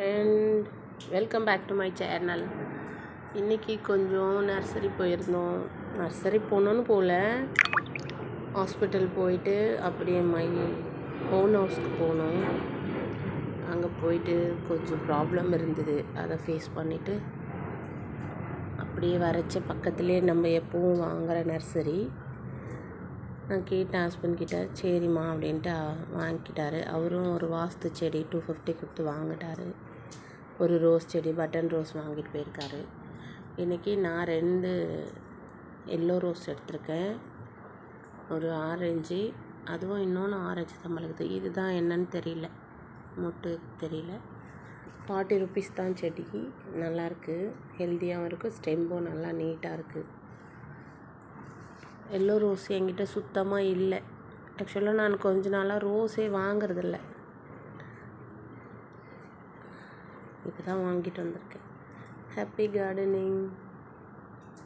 Friend, welcome back to my channel. இன்றைக்கி கொஞ்சம் nursery போயிருந்தோம். நர்சரி போகணுன்னு போகல, ஹாஸ்பிட்டல் போயிட்டு அப்படியே மை ஓன் ஹவுஸ்க்கு போனோம். அங்கே போயிட்டு கொஞ்சம் ப்ராப்ளம் இருந்தது, அதை ஃபேஸ் பண்ணிவிட்டு அப்படியே வரைச்ச பக்கத்துலேயே நம்ம எப்பவும் வாங்குகிற நர்சரி. நான் கேட்டேன் ஹஸ்பண்ட் கிட்ட, சரிம்மா அப்படின்ட்டு வாங்கிக்கிட்டாரு. அவரும் ஒரு வாஸ்து செடி 250 கொடுத்து வாங்கிட்டாரு. ஒரு ரோஸ் செடி, பட்டன் ரோஸ் வாங்கிட்டு போயிருக்காரு. இன்றைக்கி நான் 2 எல்லோ ரோஸ் எடுத்திருக்கேன், ஒரு ஆரஞ்சு, அதுவும் இன்னொன்று ஆரஞ்சு தான் பழகுது. இதுதான் என்னன்னு தெரியல, மொட்டு தெரியல. 40 rupees தான் செடி. நல்லாயிருக்கு, ஹெல்த்தியாகவும் இருக்குது, ஸ்டெம்பும் நல்லா நீட்டாக இருக்குது. எல்லோ ரோஸ் என்கிட்ட சுத்தமாக இல்லை. ஆக்சுவலாக நான் கொஞ்ச நாளாக ரோஸே வாங்கிறதில்ல, இப்போ தான் வாங்கிட்டு வந்திருக்கேன். Happy gardening.